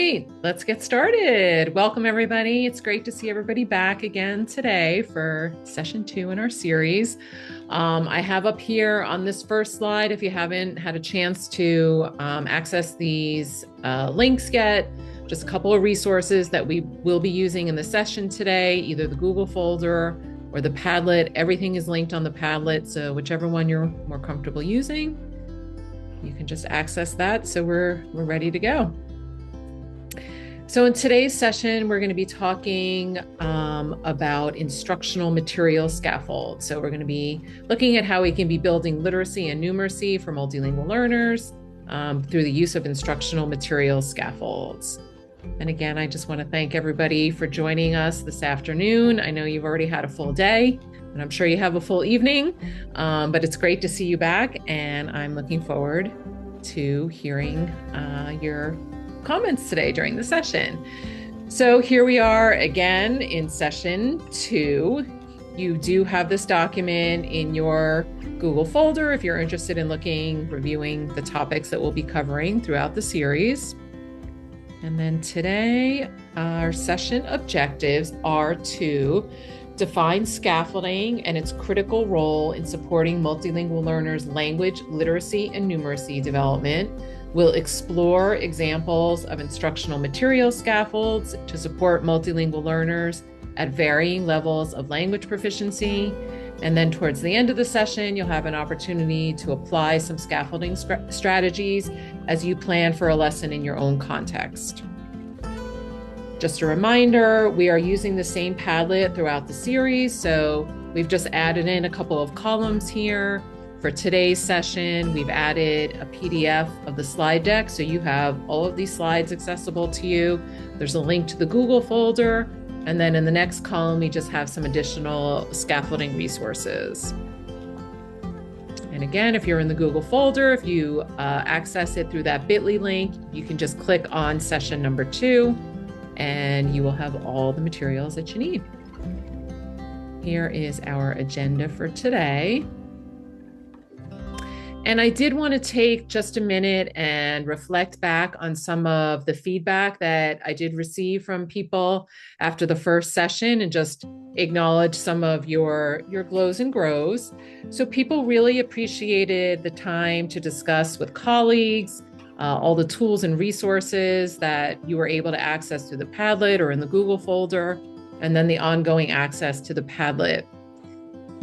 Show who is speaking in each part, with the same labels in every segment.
Speaker 1: Great, let's get started. Welcome, everybody. It's great to see everybody back again today for session 2 in our series. I have up here on this first slide, if you haven't had a chance to access these links yet, just a couple of resources that we will be using in the session today, either the Google folder or the Padlet. Everything is linked on the Padlet, so whichever one you're more comfortable using, you can just access that. So we're ready to go. So in today's session, we're going to be talking about instructional material scaffold. So we're going to be looking at how we can be building literacy and numeracy for multilingual learners through the use of instructional material scaffolds. And again, I just want to thank everybody for joining us this afternoon. I know you've already had a full day, and I'm sure you have a full evening, but it's great to see you back, and I'm looking forward to hearing your comments today during the session. So here we are again in session 2. You do have this document in your Google folder if you're interested in reviewing the topics that we'll be covering throughout the series. And then today, our session objectives are to define scaffolding and its critical role in supporting multilingual learners' language, literacy, and numeracy development. We'll explore examples of instructional material scaffolds to support multilingual learners at varying levels of language proficiency. And then towards the end of the session, you'll have an opportunity to apply some scaffolding strategies as you plan for a lesson in your own context. Just a reminder, we are using the same Padlet throughout the series, so we've just added in a couple of columns here. For today's session, we've added a PDF of the slide deck, so you have all of these slides accessible to you. There's a link to the Google folder, and then in the next column, we just have some additional scaffolding resources. And again, if you're in the Google folder, if you access it through that bit.ly link, you can just click on session number 2, and you will have all the materials that you need. Here is our agenda for today. And I did want to take just a minute and reflect back on some of the feedback that I did receive from people after the first session and just acknowledge some of your glows and grows. So people really appreciated the time to discuss with colleagues, all the tools and resources that you were able to access through the Padlet or in the Google folder, and then the ongoing access to the Padlet.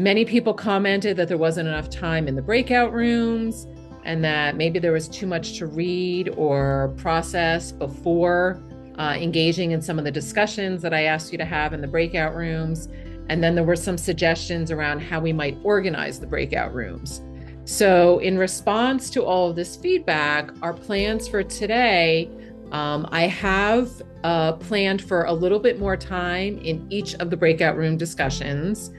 Speaker 1: Many people commented that there wasn't enough time in the breakout rooms and that maybe there was too much to read or process before engaging in some of the discussions that I asked you to have in the breakout rooms. And then there were some suggestions around how we might organize the breakout rooms. So in response to all of this feedback, our plans for today, I have planned for a little bit more time in each of the breakout room discussions.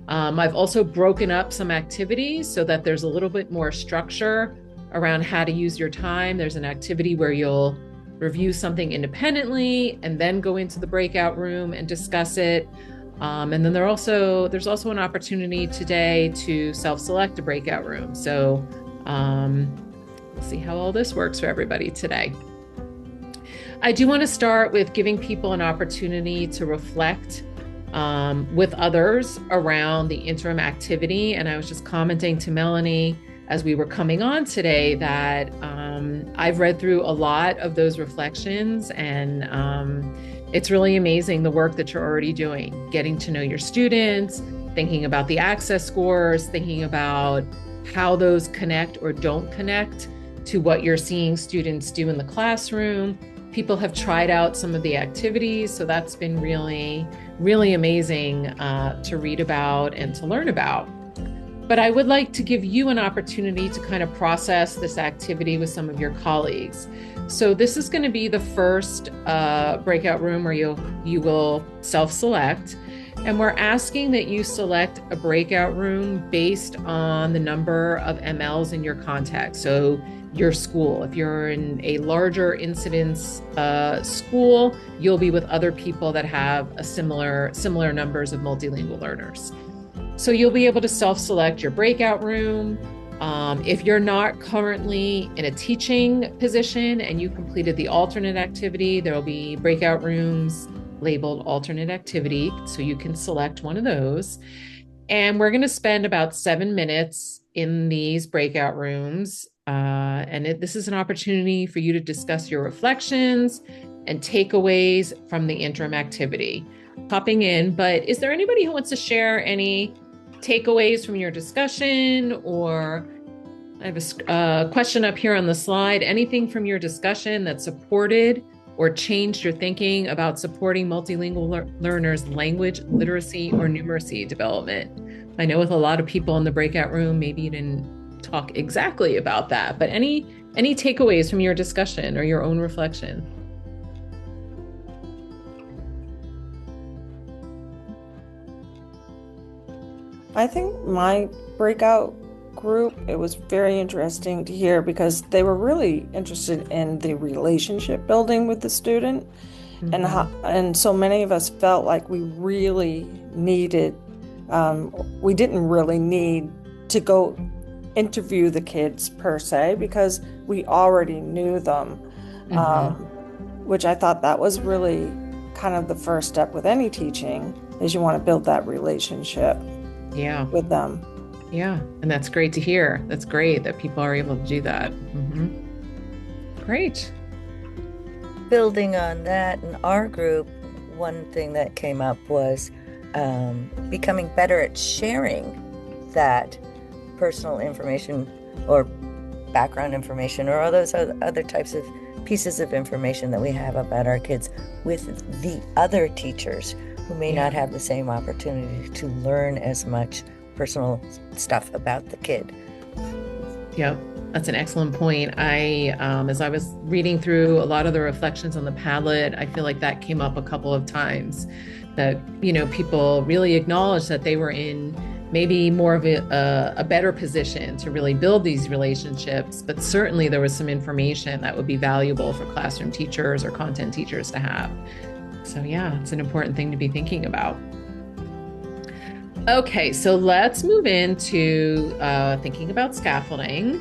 Speaker 1: I've also broken up some activities so that there's a little bit more structure around how to use your time. There's an activity where you'll review something independently and then go into the breakout room and discuss it. And then there's also an opportunity today to self-select a breakout room. So we'll see how all this works for everybody today. I do want to start with giving people an opportunity to reflect with others around the interim activity. And I was just commenting to Melanie as we were coming on today that I've read through a lot of those reflections, and it's really amazing the work that you're already doing, getting to know your students, thinking about the access scores, thinking about how those connect or don't connect to what you're seeing students do in the classroom. People have tried out some of the activities, so that's been really, really amazing to read about and to learn about. But I would like to give you an opportunity to kind of process this activity with some of your colleagues. So this is going to be the first breakout room where you will self-select, and we're asking that you select a breakout room based on the number of MLs in your context. So your school, if you're in a larger incidence school, you'll be with other people that have a similar numbers of multilingual learners. So you'll be able to self-select your breakout room. If you're not currently in a teaching position and you completed the alternate activity, there will be breakout rooms labeled alternate activity, so you can select one of those. And we're going to spend about 7 minutes in these breakout rooms. This is an opportunity for you to discuss your reflections and takeaways from the interim activity. Popping in, but is there anybody who wants to share any takeaways from your discussion? Or I have a question up here on the slide. Anything from your discussion that supported or changed your thinking about supporting multilingual learners' language, literacy, or numeracy development? I know with a lot of people in the breakout room, maybe you didn't talk exactly about that, but any takeaways from your discussion or your own reflection?
Speaker 2: I think my breakout group, it was very interesting to hear because they were really interested in the relationship building with the student. And so many of us felt like we really needed, we didn't really need to go interview the kids per se because we already knew them, which I thought that was really kind of the first step with any teaching is you want to build that relationship with them.
Speaker 1: Yeah, and that's great to hear. That's great that people are able to do that. Great.
Speaker 3: Building on that, in our group, one thing that came up was becoming better at sharing that personal information or background information or all those other types of pieces of information that we have about our kids with the other teachers who may not have the same opportunity to learn as much personal stuff about the kid.
Speaker 1: Yep, that's an excellent point. As I was reading through a lot of the reflections on the Padlet, I feel like that came up a couple of times, that, people really acknowledged that they were in maybe more of a better position to really build these relationships, but certainly there was some information that would be valuable for classroom teachers or content teachers to have. So yeah, it's an important thing to be thinking about. Okay, so let's move into thinking about scaffolding.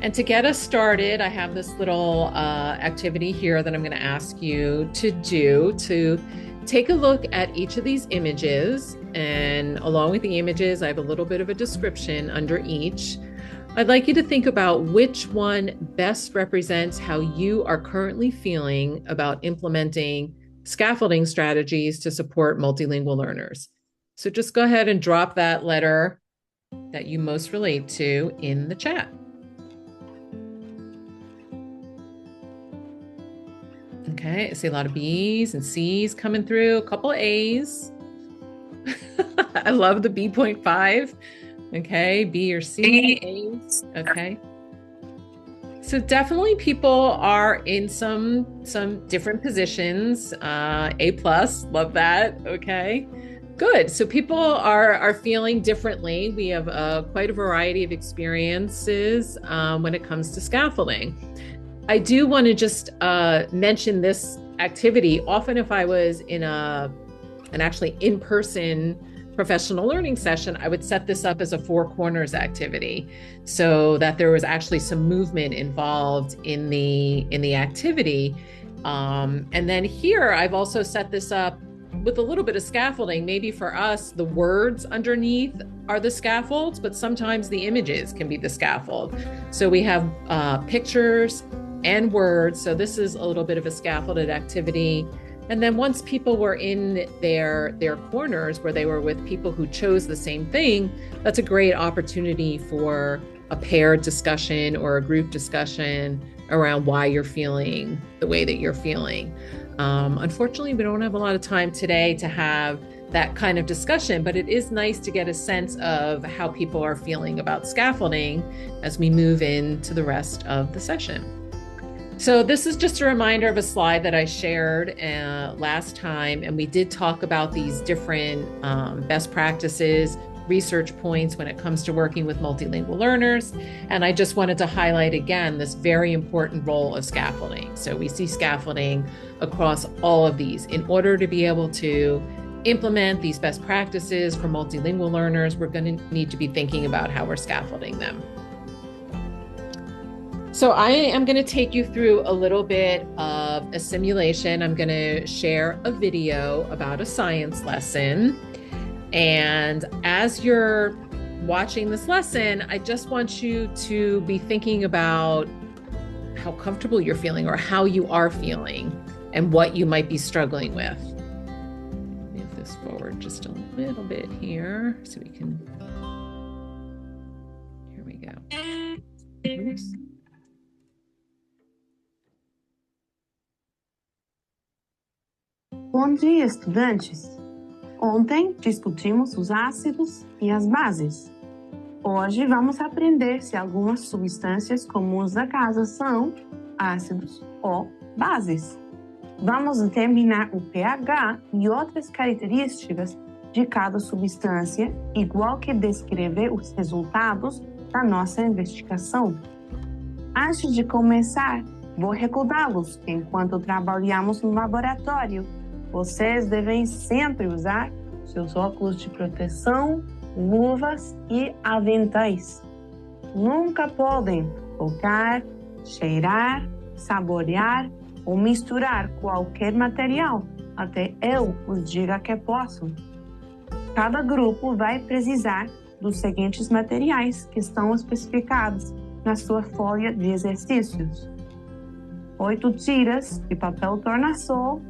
Speaker 1: And to get us started, I have this little activity here that I'm going to ask you to do, to take a look at each of these images. And along with the images, I have a little bit of a description under each. I'd like you to think about which one best represents how you are currently feeling about implementing scaffolding strategies to support multilingual learners. So just go ahead and drop that letter that you most relate to in the chat. Okay, I see a lot of B's and C's coming through, a couple of A's. I love the B.5. Okay, B or C, A's. Okay. So definitely people are in some different positions. A plus, love that. Okay. Good. So people are feeling differently. We have quite a variety of experiences when it comes to scaffolding. I do want to just mention this activity. Often if I was in an actually in-person professional learning session, I would set this up as a four corners activity so that there was actually some movement involved in the activity. And then here I've also set this up with a little bit of scaffolding. Maybe for us, the words underneath are the scaffolds, but sometimes the images can be the scaffold. So we have pictures and words. So this is a little bit of a scaffolded activity. And then once people were in their corners where they were with people who chose the same thing, that's a great opportunity for a paired discussion or a group discussion around why you're feeling the way that you're feeling. Unfortunately, we don't have a lot of time today to have that kind of discussion, but it is nice to get a sense of how people are feeling about scaffolding as we move into the rest of the session. So this is just a reminder of a slide that I shared last time, and we did talk about these different best practices, research points when it comes to working with multilingual learners. And I just wanted to highlight again this very important role of scaffolding. So we see scaffolding across all of these. In order to be able to implement these best practices for multilingual learners, we're going to need to be thinking about how we're scaffolding them. So I am going to take you through a little bit of a simulation. I'm going to share a video about a science lesson. And as you're watching this lesson, I just want you to be thinking about how comfortable you're feeling or how you are feeling and what you might be struggling with. Move this forward just a little bit here so we can, here we go. Oops.
Speaker 4: Bom dia, estudantes! Ontem discutimos os ácidos e as bases. Hoje vamos aprender se algumas substâncias comuns da casa são ácidos ou bases. Vamos determinar o pH e outras características de cada substância, igual que descrever os resultados da nossa investigação. Antes de começar, vou recordá-los que enquanto trabalhamos no laboratório, vocês devem sempre usar seus óculos de proteção, luvas e aventais. Nunca podem tocar, cheirar, saborear ou misturar qualquer material até eu os diga que possam. Cada grupo vai precisar dos seguintes materiais que estão especificados na sua folha de exercícios: 8 tiras de papel tornassol,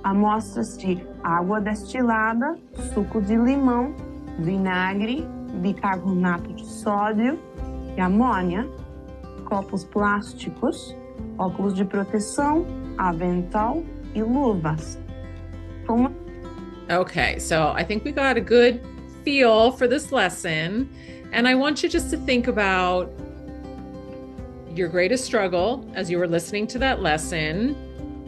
Speaker 4: amostras de água destilada, suco de limão, vinagre, bicarbonato de sódio e amônia, copos plásticos, óculos de proteção, avental e luvas.
Speaker 1: Okay, so I think we got a good feel for this lesson. And I want you just to think about your greatest struggle as you were listening to that lesson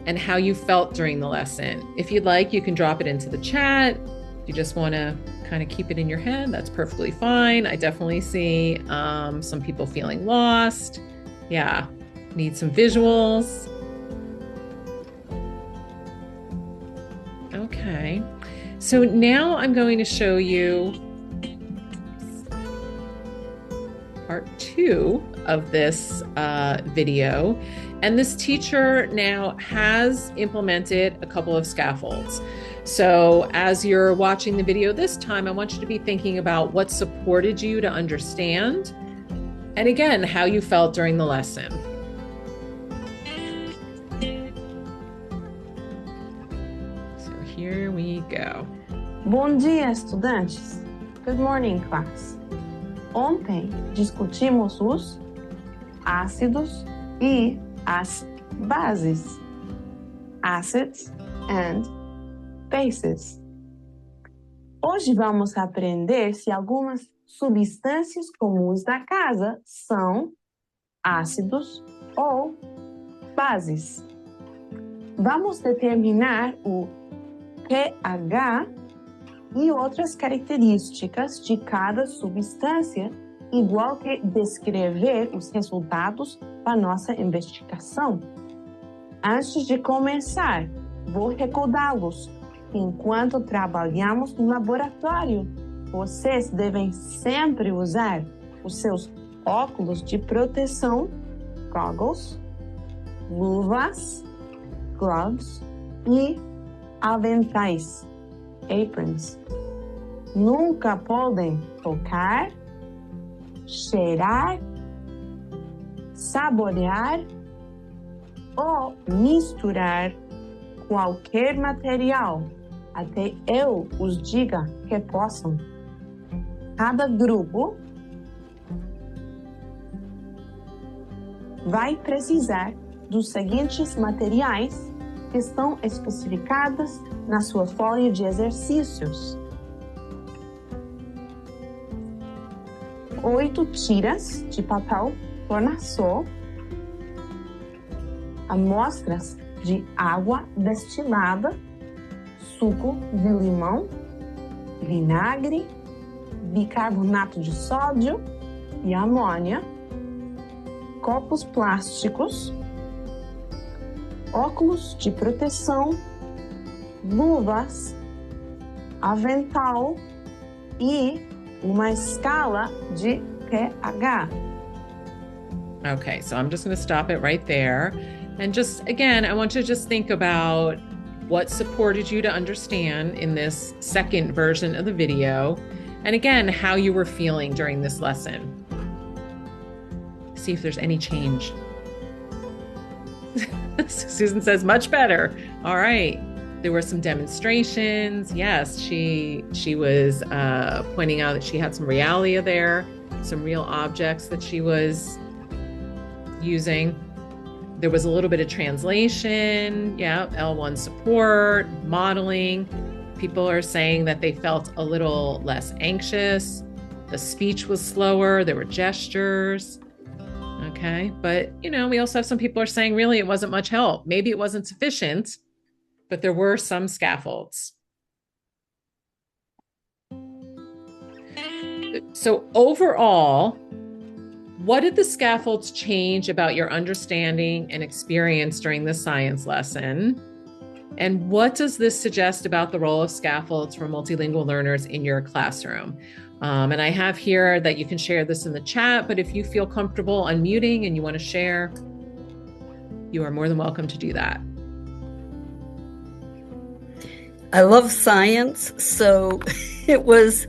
Speaker 1: and how you felt during the lesson. If you'd like, you can drop it into the chat. If you just want to kind of keep it in your head, that's perfectly fine. I definitely see some people feeling lost. Yeah, need some visuals. Okay, so now I'm going to show you part 2 of this video. And this teacher now has implemented a couple of scaffolds. So as you're watching the video this time, I want you to be thinking about what supported you to understand, and again, how you felt during the lesson. So here we go.
Speaker 4: Bom dia, estudantes! Good morning, class! Ontem discutimos os ácidos e as bases, acids and bases. Hoje vamos aprender se algumas substâncias comuns da casa são ácidos ou bases. Vamos determinar o pH e outras características de cada substância, igual que descrever os resultados da nossa investigação. Antes de começar, vou recordá-los que enquanto trabalhamos no laboratório, vocês devem sempre usar os seus óculos de proteção, goggles, luvas, gloves e aventais, aprons. Nunca podem tocar, cheirar, saborear ou misturar qualquer material até eu os diga que possam. Cada grupo vai precisar dos seguintes materiais que estão especificados na sua folha de exercícios: 8 tiras de papel tornassol, amostras de água destilada, suco de limão, vinagre, bicarbonato de sódio e amônia, copos plásticos, óculos de proteção, luvas, avental e uma escala de pH.
Speaker 1: Okay, so I'm just going to stop it right there. And just again, I want you to just think about what supported you to understand in this second version of the video. And again, how you were feeling during this lesson. See if there's any change. Susan says, much better. All right. There were some demonstrations. Yes, she was pointing out that she had some realia there, some real objects that she was using. There was a little bit of translation. Yeah, L1 support, modeling. People are saying that they felt a little less anxious. The speech was slower. There were gestures. Okay. But, we also have some people are saying really it wasn't much help. Maybe it wasn't sufficient, but there were some scaffolds. So overall, what did the scaffolds change about your understanding and experience during the science lesson? And what does this suggest about the role of scaffolds for multilingual learners in your classroom? And I have here that you can share this in the chat, but if you feel comfortable unmuting and you want to share, you are more than welcome to do that.
Speaker 5: I love science, so it was,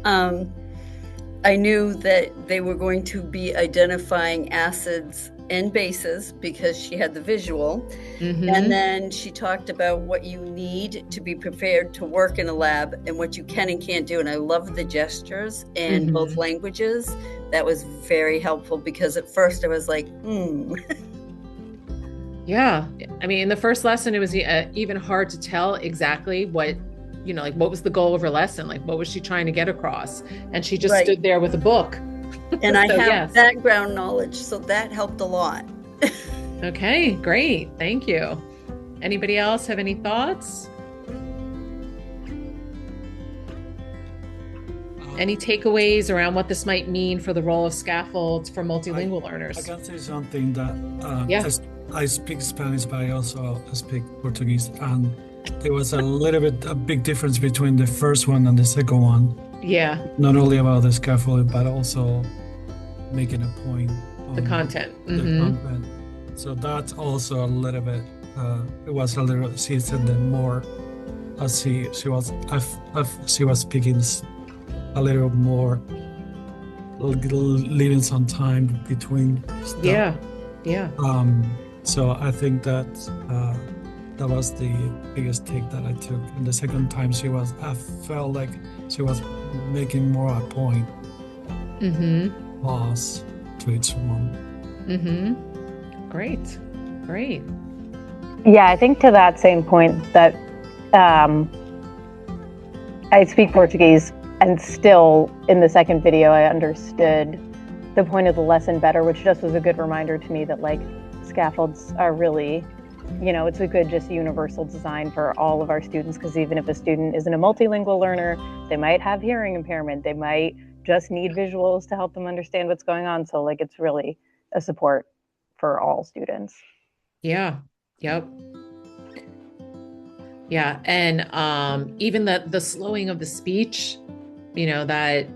Speaker 5: I knew that they were going to be identifying acids and bases because she had the visual. Mm-hmm. And then she talked about what you need to be prepared to work in a lab and what you can and can't do. And I love the gestures in both languages. That was very helpful because at first I was like,
Speaker 1: Yeah. I mean, in the first lesson, it was even hard to tell exactly what was the goal of her lesson? Like, what was she trying to get across? And she just stood there with a book.
Speaker 5: And I have background knowledge, so that helped a lot.
Speaker 1: Okay, great. Thank you. Anybody else have any thoughts? Any takeaways around what this might mean for the role of scaffolds for multilingual learners?
Speaker 6: I can say something that I speak Spanish, but I also speak Portuguese. And there was a big difference between the first one and the second one.
Speaker 1: Yeah.
Speaker 6: Not only about the scaffold, but also making a point on
Speaker 1: the content.
Speaker 6: The content. So that's also a little bit, it was a little, she said that more as she was speaking a little more, leaving some time between stuff.
Speaker 1: Yeah.
Speaker 6: So I think that that was the biggest take that I took. And the second time I felt like she was making more a point. Pause to each one.
Speaker 1: Great.
Speaker 7: Yeah, I think to that same point that I speak Portuguese, and still in the second video I understood the point of the lesson better, which just was a good reminder to me that like scaffolds are really, it's a good just universal design for all of our students, because even if a student isn't a multilingual learner, they might have hearing impairment, they might just need visuals to help them understand what's going on. So like it's really a support for all students.
Speaker 1: Yeah. Yep. Yeah. And even the slowing of the speech, that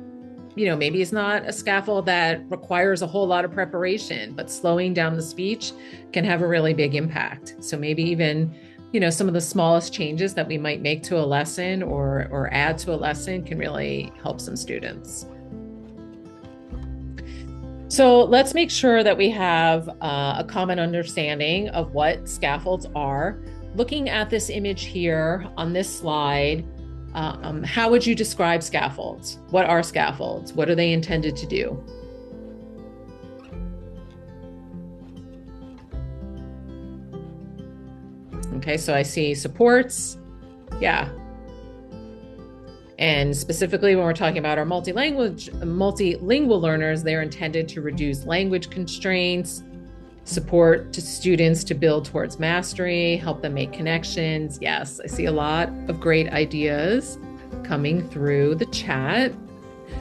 Speaker 1: maybe it's not a scaffold that requires a whole lot of preparation, but slowing down the speech can have a really big impact. So maybe even, some of the smallest changes that we might make to a lesson or add to a lesson can really help some students. So let's make sure that we have a common understanding of what scaffolds are. Looking at this image here on this slide, how would you describe scaffolds? What are scaffolds? What are they intended to do? Okay, so I see supports. Yeah. And specifically when we're talking about our multilingual learners, they're intended to reduce language constraints, support to students to build towards mastery, help them make connections. Yes, I see a lot of great ideas coming through the chat.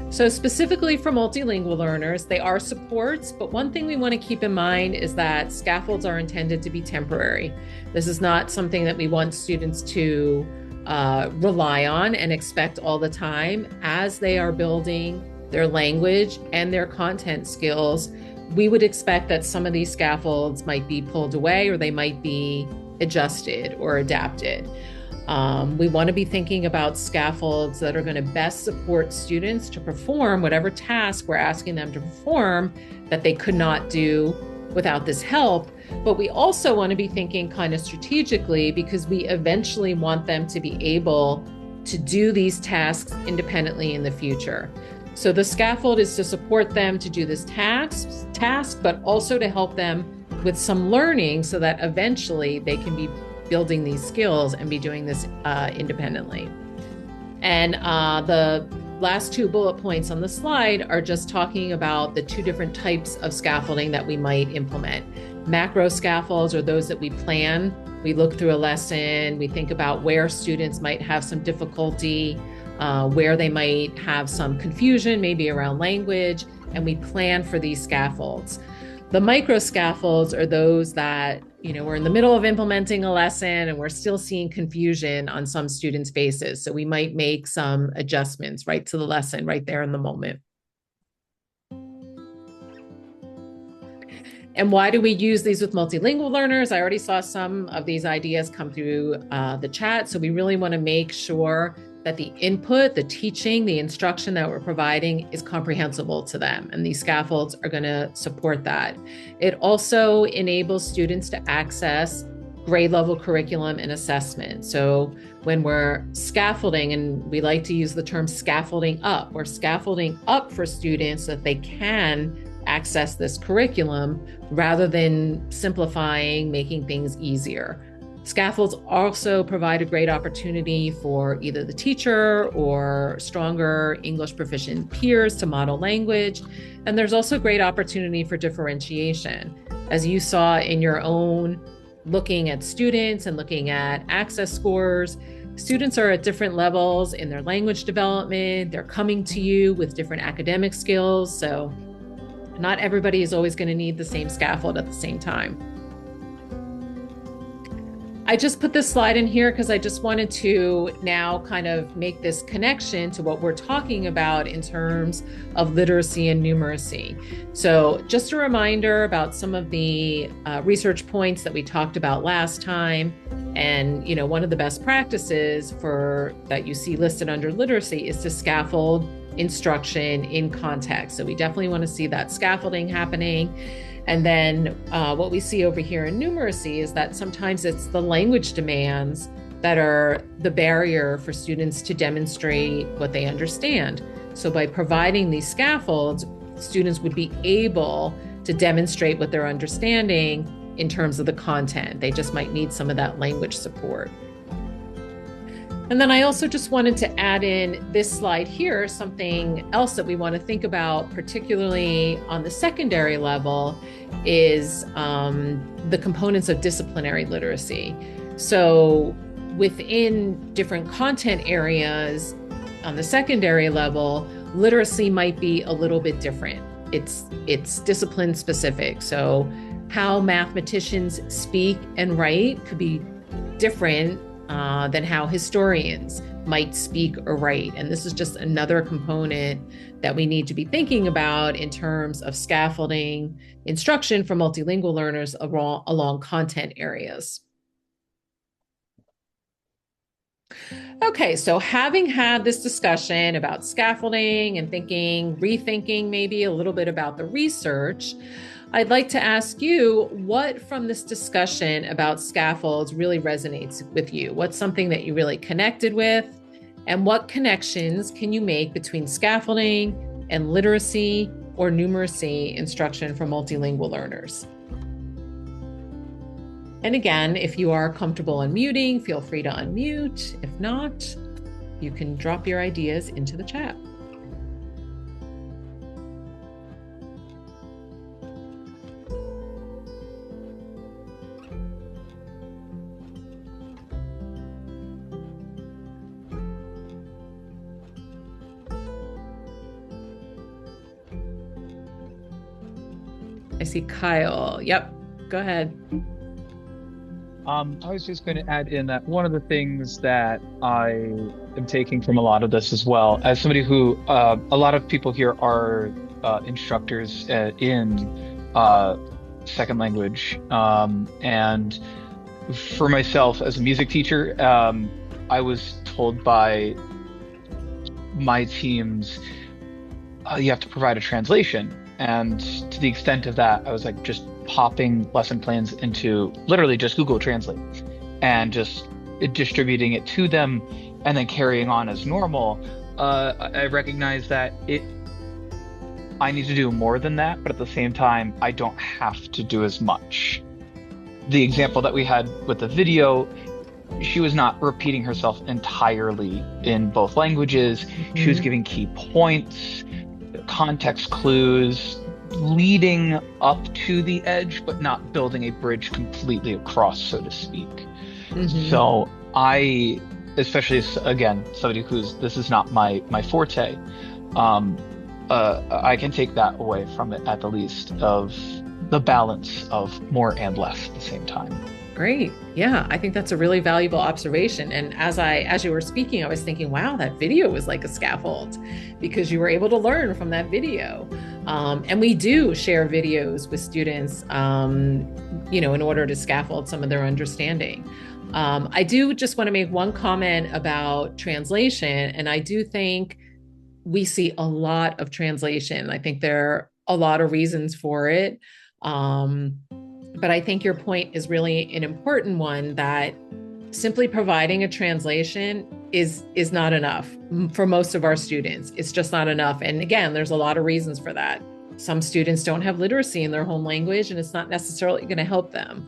Speaker 1: So specifically for multilingual learners, they are supports, but one thing we want to keep in mind is that scaffolds are intended to be temporary. This is not something that we want students to rely on and expect all the time. As they are building their language and their content skills, we would expect that some of these scaffolds might be pulled away or they might be adjusted or adapted. We want to be thinking about scaffolds that are going to best support students to perform whatever task we're asking them to perform that they could not do without this help. But we also want to be thinking kind of strategically, because we eventually want them to be able to do these tasks independently in the future. So the scaffold is to support them to do this task, but also to help them with some learning so that eventually they can be building these skills and be doing this independently. And the last 2 bullet points on the slide are just talking about the 2 different types of scaffolding that we might implement. Macro scaffolds are those that we plan. We look through a lesson, we think about where students might have some difficulty, where they might have some confusion, maybe around language, and we plan for these scaffolds. The micro scaffolds are those that, we're in the middle of implementing a lesson and we're still seeing confusion on some students' faces. So we might make some adjustments right to the lesson right there in the moment. And why do we use these with multilingual learners? I already saw some of these ideas come through the chat. So we really want to make sure that the input, the teaching, the instruction that we're providing is comprehensible to them. And these scaffolds are going to support that. It also enables students to access grade level curriculum and assessment. So when we're scaffolding, and we like to use the term scaffolding up, we're scaffolding up for students so that they can access this curriculum rather than simplifying, making things easier. Scaffolds also provide a great opportunity for either the teacher or stronger English proficient peers to model language. And there's also great opportunity for differentiation. As you saw in your own looking at students and looking at access scores, students are at different levels in their language development. They're coming to you with different academic skills. So not everybody is always going to need the same scaffold at the same time. I just put this slide in here because I just wanted to now kind of make this connection to what we're talking about in terms of literacy and numeracy. So just a reminder about some of the research points that we talked about last time. And, one of the best practices that you see listed under literacy is to scaffold instruction in context. So we definitely want to see that scaffolding happening. And then what we see over here in numeracy is that sometimes it's the language demands that are the barrier for students to demonstrate what they understand. So by providing these scaffolds, students would be able to demonstrate what they're understanding in terms of the content. They just might need some of that language support. And then I also just wanted to add in this slide here, something else that we want to think about, particularly on the secondary level, is the components of disciplinary literacy. So within different content areas on the secondary level, literacy might be a little bit different. It's discipline specific. So how mathematicians speak and write could be different than how historians might speak or write. And this is just another component that we need to be thinking about in terms of scaffolding instruction for multilingual learners along content areas. Okay, so having had this discussion about scaffolding and rethinking maybe a little bit about the research, I'd like to ask you, what from this discussion about scaffolds really resonates with you? What's something that you really connected with? And what connections can you make between scaffolding and literacy or numeracy instruction for multilingual learners? And again, if you are comfortable unmuting, feel free to unmute. If not, you can drop your ideas into the chat. I see Kyle. Yep, go ahead.
Speaker 8: I was just going to add in that one of the things that I am taking from a lot of this as well, as somebody who, a lot of people here are instructors in second language. And for myself as a music teacher, I was told by my teams, you have to provide a translation. And to the extent of that, I was like just popping lesson plans into literally just Google Translate and just distributing it to them and then carrying on as normal. I recognize that I need to do more than that, but at the same time, I don't have to do as much. The example that we had with the video, she was not repeating herself entirely in both languages. She was giving key points, context clues, leading up to the edge, but not building a bridge completely across, so to speak. So I, especially again, somebody this is not my forte, I can take that away from it at the least, of the balance of more and less at the same time.
Speaker 1: Great. Yeah, I think that's a really valuable observation. And as you were speaking, I was thinking, wow, that video was like a scaffold because you were able to learn from that video. And we do share videos with students, in order to scaffold some of their understanding. I do just want to make one comment about translation. And I do think we see a lot of translation. I think there are a lot of reasons for it. But I think your point is really an important one, that simply providing a translation is not enough for most of our students. It's just not enough. And again, there's a lot of reasons for that. Some students don't have literacy in their home language, and it's not necessarily going to help them.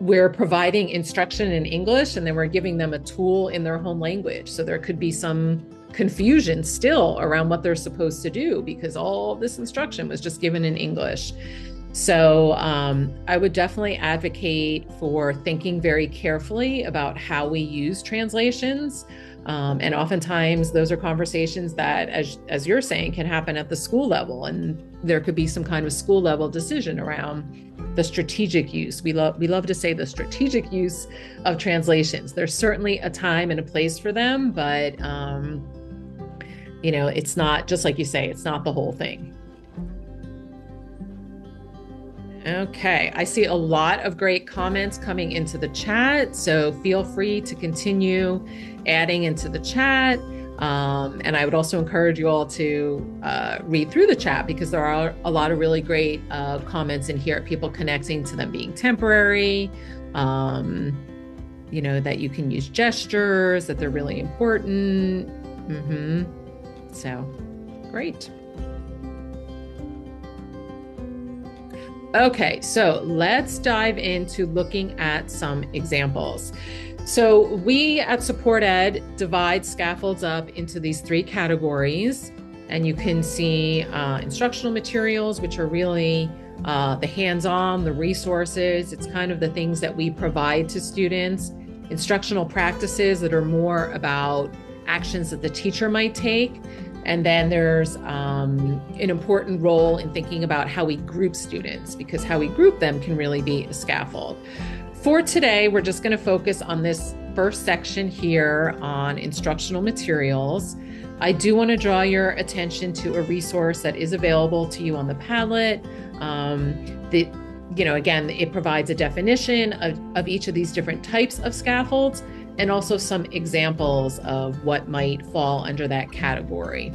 Speaker 1: We're providing instruction in English, and then we're giving them a tool in their home language. So there could be some confusion still around what they're supposed to do because all this instruction was just given in English. So I would definitely advocate for thinking very carefully about how we use translations. And oftentimes those are conversations that, as you're saying, can happen at the school level. And there could be some kind of school level decision around the strategic use. We love to say the strategic use of translations. There's certainly a time and a place for them, but it's not, just like you say, it's not the whole thing. Okay, I see a lot of great comments coming into the chat, so feel free to continue adding into the chat. And I would also encourage you all to read through the chat, because there are a lot of really great comments in here, people connecting to them being temporary, that you can use gestures, that they're really important. So, great. Okay, so let's dive into looking at some examples. So we at Support Ed divide scaffolds up into these three categories, and you can see instructional materials, which are really the hands-on, the resources. It's kind of the things that we provide to students. Instructional practices that are more about actions that the teacher might take. And then there's an important role in thinking about how we group students, because how we group them can really be a scaffold. For today, we're just going to focus on this first section here on instructional materials. I do want to draw your attention to a resource that is available to you on the Padlet. Again, it provides a definition of each of these different types of scaffolds, and also some examples of what might fall under that category.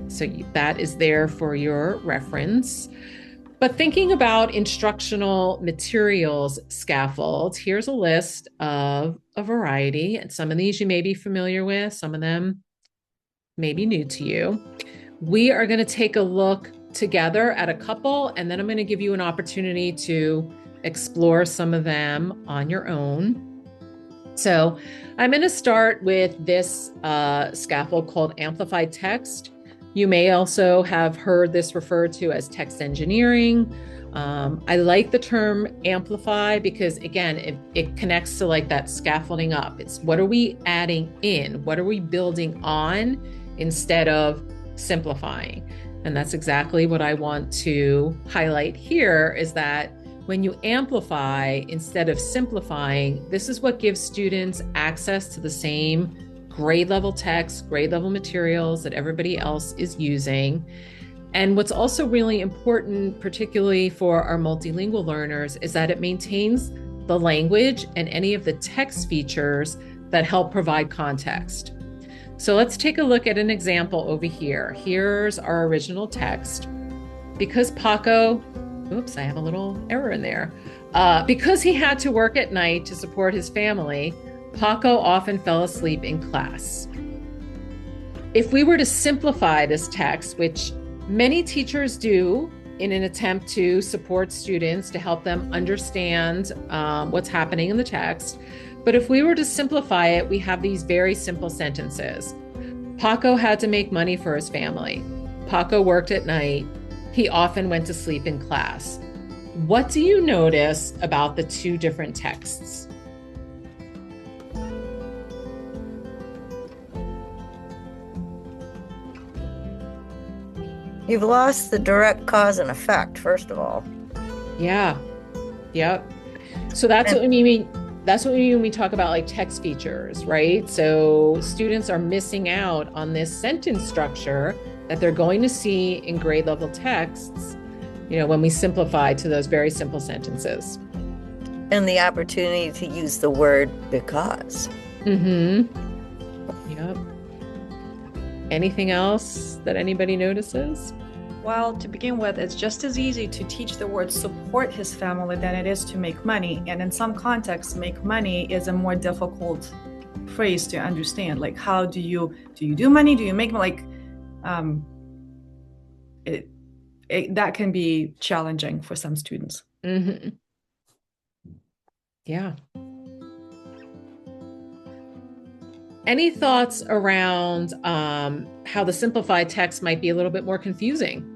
Speaker 1: So that is there for your reference. But thinking about instructional materials scaffolds, here's a list of a variety. And some of these you may be familiar with, some of them may be new to you. We are going to take a look together at a couple, and then I'm going to give you an opportunity to explore some of them on your own. So I'm going to start with this scaffold called amplified text. You may also have heard this referred to as text engineering. I like the term amplify because, again, it connects to like that scaffolding up. It's what are we adding in? What are we building on instead of simplifying? And that's exactly what I want to highlight here, is that when you amplify instead of simplifying, this is what gives students access to the same grade level text, grade level materials that everybody else is using. And what's also really important, particularly for our multilingual learners, is that it maintains the language and any of the text features that help provide context. So let's take a look at an example over here. Here's our original text. Because Paco, oops, I have a little error in there. Because he had to work at night to support his family, Paco often fell asleep in class. If we were to simplify this text, which many teachers do in an attempt to support students to help them understand what's happening in the text, but if we were to simplify it, we have these very simple sentences. Paco had to make money for his family. Paco worked at night. He often went to sleep in class. What do you notice about the two different texts?
Speaker 3: You've lost the direct cause and effect, first of all.
Speaker 1: Yeah. Yep. So that's what we mean. That's what we mean when we talk about like text features, right? So students are missing out on this sentence structure that they're going to see in grade level texts, when we simplify to those very simple sentences.
Speaker 3: And the opportunity to use the word because.
Speaker 1: Mm-hmm. Yep. Anything else that anybody notices?
Speaker 9: Well, to begin with, it's just as easy to teach the word support his family than it is to make money. And in some contexts, make money is a more difficult phrase to understand. Like, how do you do money? Do you make money? That can be challenging for some students.
Speaker 1: Mm-hmm. Yeah. Any thoughts around how the simplified text might be a little bit more confusing?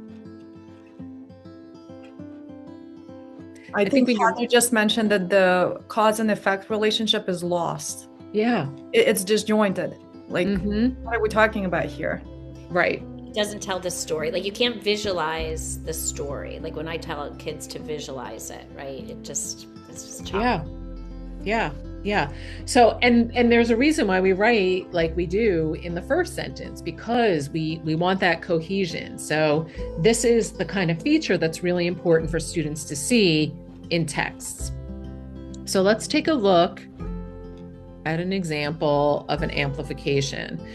Speaker 9: I think you just mentioned that the cause and effect relationship is lost.
Speaker 1: Yeah.
Speaker 9: It's disjointed. Like, What are we talking about here?
Speaker 1: Right.
Speaker 10: It doesn't tell the story. Like, you can't visualize the story. Like when I tell kids to visualize it, right? It's just choppy.
Speaker 1: Yeah. So, and there's a reason why we write like we do in the first sentence, because we want that cohesion. So this is the kind of feature that's really important for students to see in texts. So let's take a look at an example of an amplification.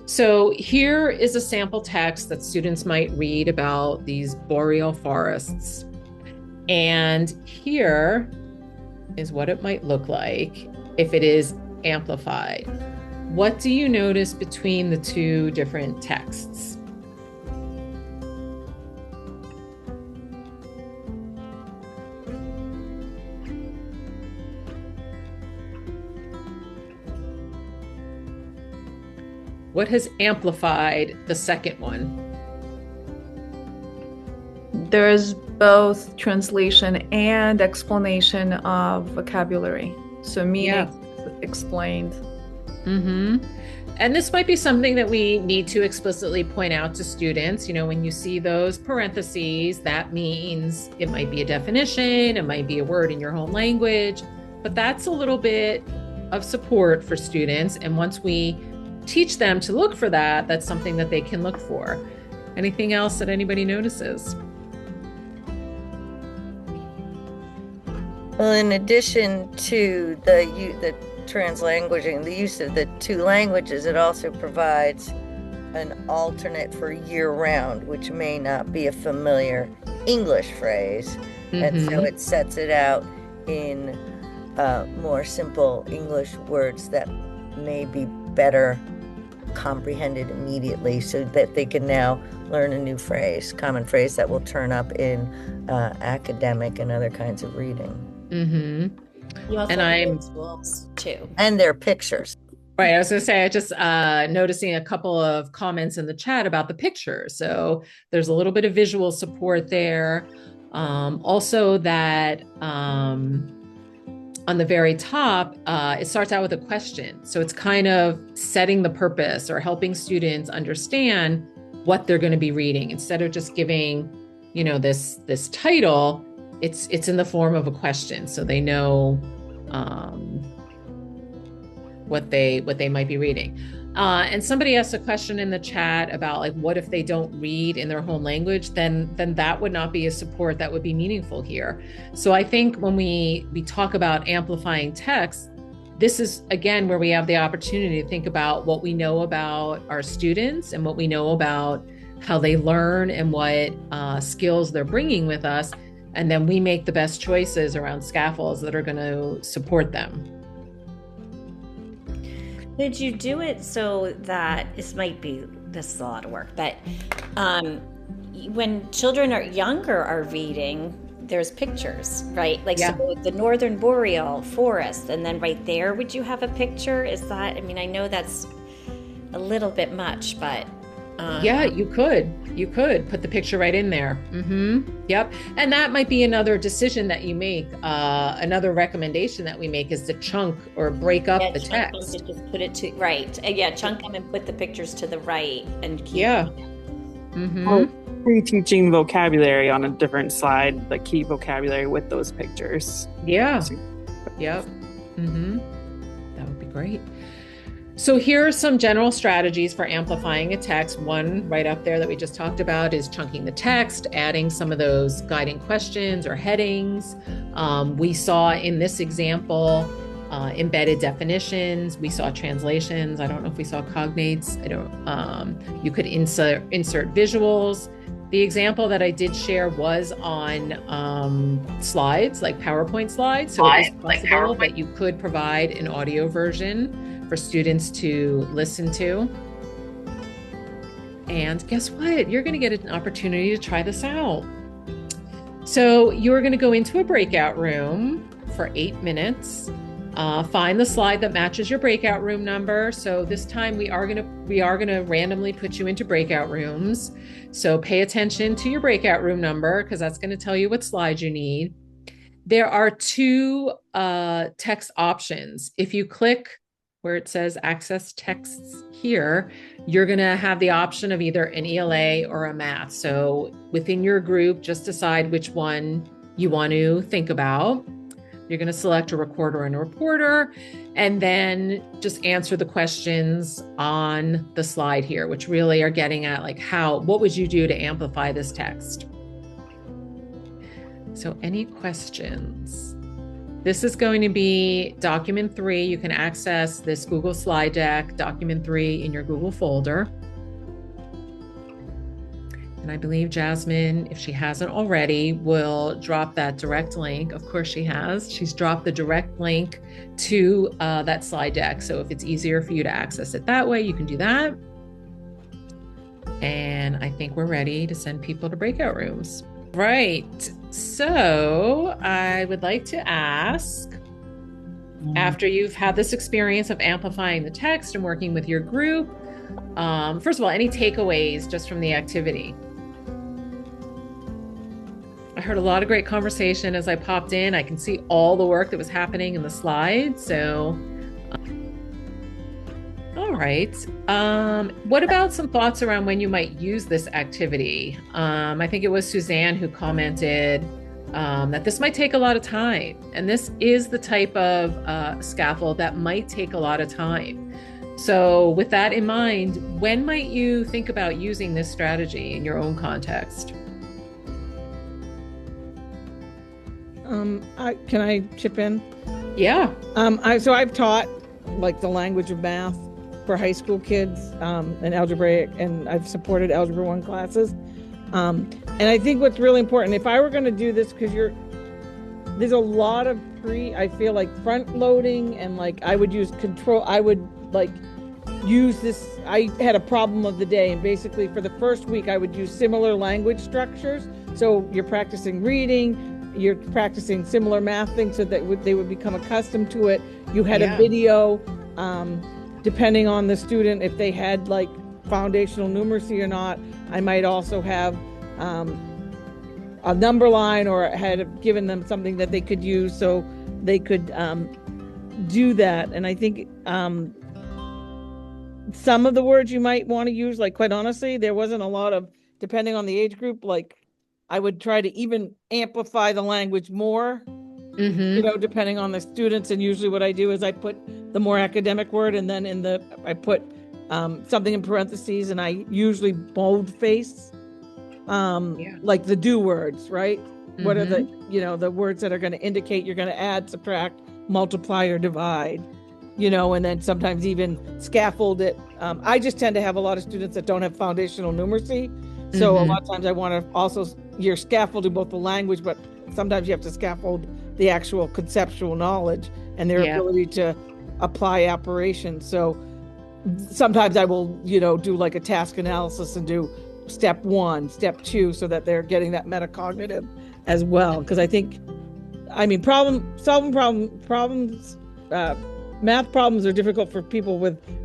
Speaker 1: So here is a sample text that students might read about these boreal forests. And here is what it might look like if it is amplified. What do you notice between the two different texts? What has amplified the second one?
Speaker 9: There's both translation and explanation of vocabulary. So meaning explained.
Speaker 1: Mm-hmm. And this might be something that we need to explicitly point out to students. When you see those parentheses, that means it might be a definition, it might be a word in your home language, but that's a little bit of support for students. And once we teach them to look for that, that's something that they can look for. Anything else that anybody notices?
Speaker 3: Well, in addition to the translanguaging, the use of the two languages, it also provides an alternate for year-round, which may not be a familiar English phrase. And so it sets it out in more simple English words that may be better comprehended immediately, so that they can now learn a new phrase, common phrase that will turn up in academic and other kinds of reading.
Speaker 10: You also have schools too.
Speaker 3: And their pictures.
Speaker 1: Right. I was going to say, I just noticing a couple of comments in the chat about the pictures. So there's a little bit of visual support there. Also that on the very top, it starts out with a question. So it's kind of setting the purpose or helping students understand what they're going to be reading. Instead of just giving, this title, it's in the form of a question. So they know what they might be reading. And somebody asked a question in the chat about like, what if they don't read in their home language? Then that would not be a support that would be meaningful here. So I think when we talk about amplifying text, this is again where we have the opportunity to think about what we know about our students and what we know about how they learn and what skills they're bringing with us. And then we make the best choices around scaffolds that are going to support them.
Speaker 10: Did you do it so that this is a lot of work, but when children are younger are reading, there's pictures, right? Like, yeah. So the Northern Boreal forest, and then right there, would you have a picture? Is that, I mean, I know that's a little bit much, but.
Speaker 1: Yeah, you could put the picture right in there. Yep. And that might be another decision that you make. Another recommendation that we make is to chunk or break up the text.
Speaker 10: Just put it to right. Chunk them and put the pictures to the right and keep.
Speaker 1: Yeah.
Speaker 11: Or pre-teaching vocabulary on a different slide, like key vocabulary with those pictures.
Speaker 1: Yeah. Yep. That would be great. So here are some general strategies for amplifying a text. One right up there that we just talked about is chunking the text, adding some of those guiding questions or headings. We saw in this example, embedded definitions. We saw translations. I don't know if we saw cognates. You could insert visuals. The example that I did share was on slides, like PowerPoint slides. So it is possible that you could provide an audio version for students to listen to. And guess what? You're going to get an opportunity to try this out. So you're going to go into a breakout room for 8 minutes. Find the slide that matches your breakout room number. So this time we are going to randomly put you into breakout rooms. So pay attention to your breakout room number because that's going to tell you what slides you need. There are 2 text options. If you click where it says access texts here, you're going to have the option of either an ELA or a math. So within your group, just decide which one you want to think about. You're going to select a recorder and a reporter, and then just answer the questions on the slide here, which really are getting at like what would you do to amplify this text? So any questions? This is going to be document 3. You can access this Google slide deck, document 3 in your Google folder. And I believe Jasmine, if she hasn't already, will drop that direct link. Of course she has. She's dropped the direct link to that slide deck. So if it's easier for you to access it that way, you can do that. And I think we're ready to send people to breakout rooms. Right. So I would like to ask, after you've had this experience of amplifying the text and working with your group, first of all, any takeaways just from the activity? I heard a lot of great conversation as I popped in. I can see all the work that was happening in the slides. So, all right. What about some thoughts around when you might use this activity? I think it was Suzanne who commented that this might take a lot of time. And this is the type of scaffold that might take a lot of time. So with that in mind, when might you think about using this strategy in your own context?
Speaker 12: Can I chip in?
Speaker 1: Yeah.
Speaker 12: So I've taught like the language of math for high school kids and algebraic, and I've supported Algebra 1 classes. And I think what's really important, if I were going to do this, because there's a lot of I feel like front loading, and like I would use use this. I had a problem of the day, and basically for the first week I would use similar language structures. So you're practicing reading, you're practicing similar math things so that they would become accustomed to it. You had a video, depending on the student, if they had like foundational numeracy or not. I might also have a number line, or had given them something that they could use so they could do that. And I think some of the words you might want to use, like quite honestly, there wasn't a lot of, depending on the age group, like I would try to even amplify the language more, depending on the students. And usually what I do is I put the more academic word, and then I put something in parentheses, and I usually boldface, like the do words, right? What are the, the words that are going to indicate you're going to add, subtract, multiply, or divide, and then sometimes even scaffold it. I just tend to have a lot of students that don't have foundational numeracy. So a lot of times I want to also, you're scaffolding both the language, but sometimes you have to scaffold the actual conceptual knowledge and their ability to apply operations. So sometimes I will, do like a task analysis and do step 1, step 2, so that they're getting that metacognitive as well. Because I think, problems, math problems are difficult for people